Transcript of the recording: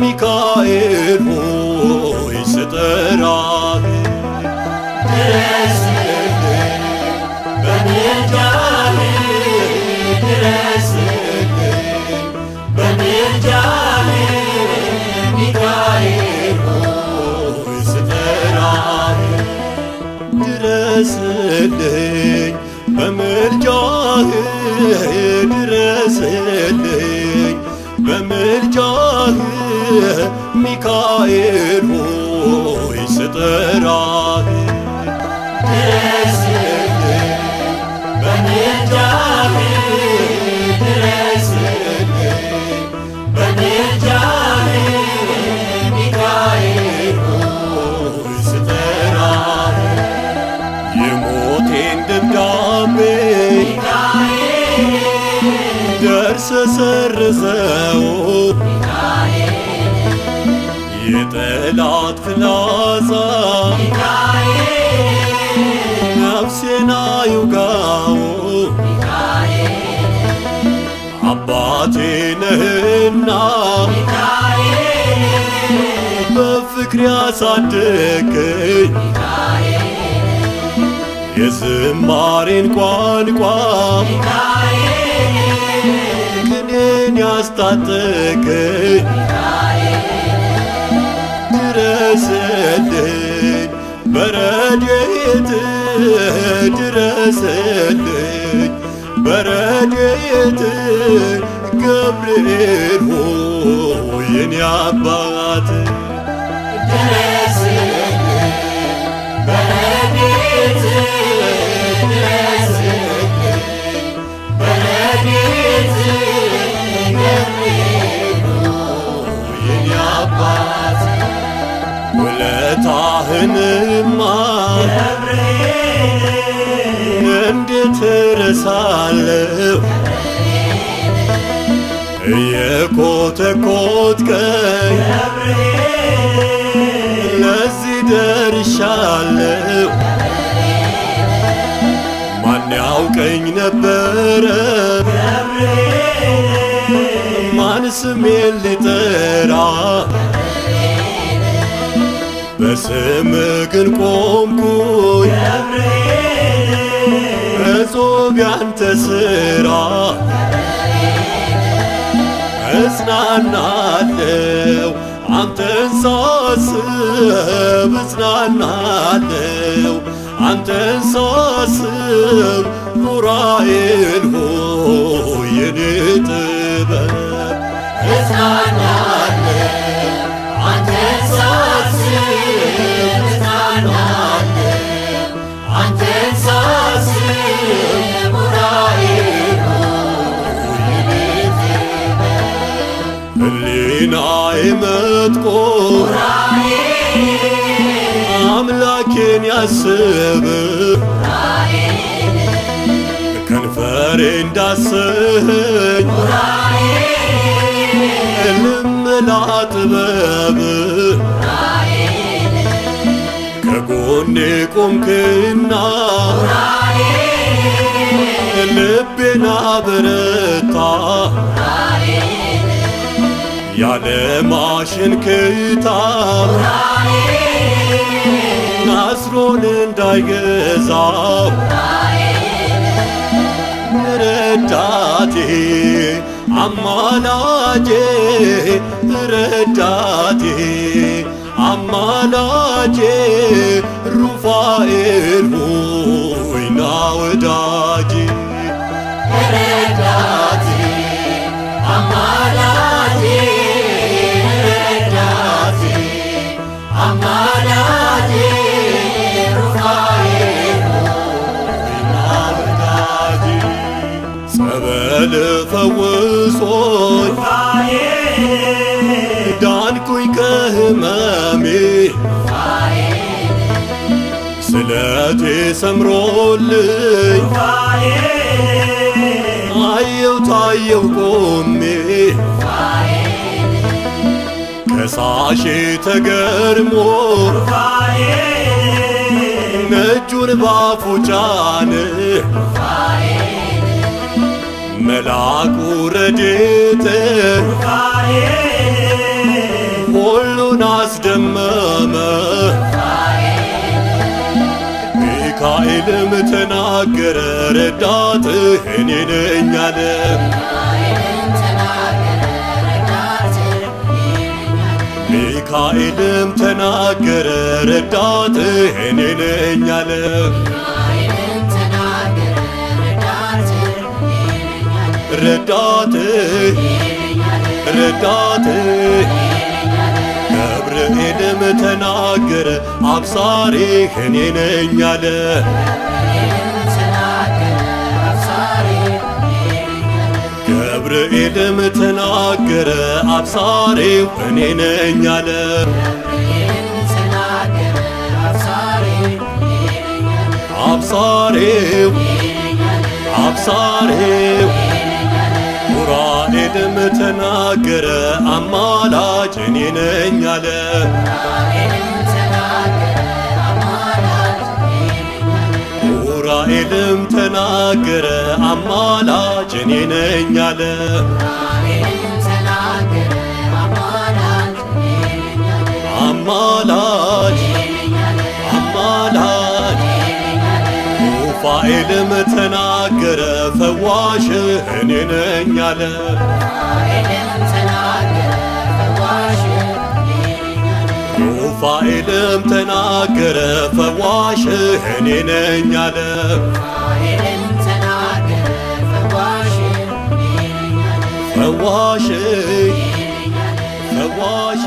ሚካኤል ሆይ ስጠራህ ድረስልኝ በምልጃህ ድረስልኝ በምልጃህ ሚካኤል ሆይ ስጠራህ ድረስልኝ በምልጃህ ድረስልኝ በምልጃህ ሚካኤል ሆይ ስጠራህ ድረስልኝ በምልጃህ ድረስልኝ በምልጃህ ሚካኤል ሆይ ስጠራህ የሞቴን ደብዳቤ ደርሰህ ሰርዘው የጠላት ፍላጻ ነፍሴን አይውጋው አባቴ ነህና በፍቅር ያሳደገኝ የዝማሬን ቋንቋ ቅኔን ያስታጠቀኝ ድረስልኝ በረድኤት ድረስልኝ በረድኤት ገብርኤል ሆይ የኔ አባት ድረስልኝ በረድኤት ድረስልኝ በረድኤት ገብርኤል ሆይ የኔ አባት ውለታህንማ እንዴት እረሳለሁ እየኮተኮትከኝ ለዚህ ደርሻለሁ ማን ያውቀኝ ነበረ ማን ስሜን ሊጠራ በስምህ ግን ቆምኩኝ እጹብ ያንተ ሥራ እጽናናለሁ አንተን ሳስብ እጽናናለሁ አንተን ሳስብ ዑራኤል ሆይ የኔ ጥበብ እጽናናለሁ አንተን ሳስብ እጽናናለሁ አንተን ሳስብ ዑራኤል ሆይ የኔ ጥበብ ሕሊናዬ መጥቆ አምላኬን ያስብ ከንፈሬ እንዳሰኝ ልምላ ጥበብ ከጎኔ ቆምክና ልቤን አበረታ ያለማሽን ክታብ አስሮን እንዳይገዛው ረዳቴ አማላጄ ረዳቴ አማላጄ ሩፋኤል ሆይ ና ወዳጄ ረዳቴ አማላጄ ረዳቴ አማላጄ ሩፋኤል ሆይ ና ወዳጄ ጸበል ፈውሶኝ ዳንኩኝ ከህመሜ ስለቴ ሰምሮልኝ አየው ታየው ቆሜ ከሳሼ ተገርሞ እጁን ባፉ ጫነ መልአኩ ረድኤት ሚካኤልም ተናገረ ረዳትህ እኔ ነኝ አለ። ሚካኤልም ተናገረ ረዳትህ እኔ ነኝ አለ። ረዳትህ ረዳትህ ገብርኤልም ተናገረ አብሳሪህ እኔ ነኝ አለ። ገብርኤልም ተናገረ አብሳሪው እኔ ነኝ አለ። አብሳሪው አብሳሪው ኡራኤልም ተናገረ አማላጅ እኔ ነኝ አለ። ኡራኤልም ተናገረ አማላጅ እኔ ነኝ አለ። አማላጅ አማላጅ ሩፋኤልም ተናገረ ፈዋሽ እኔ ነኝ አለ። ሩፋኤልም ተናገረ ፈዋሽ እኔ ነኝ አለ። ፈዋሽ ፈዋሽ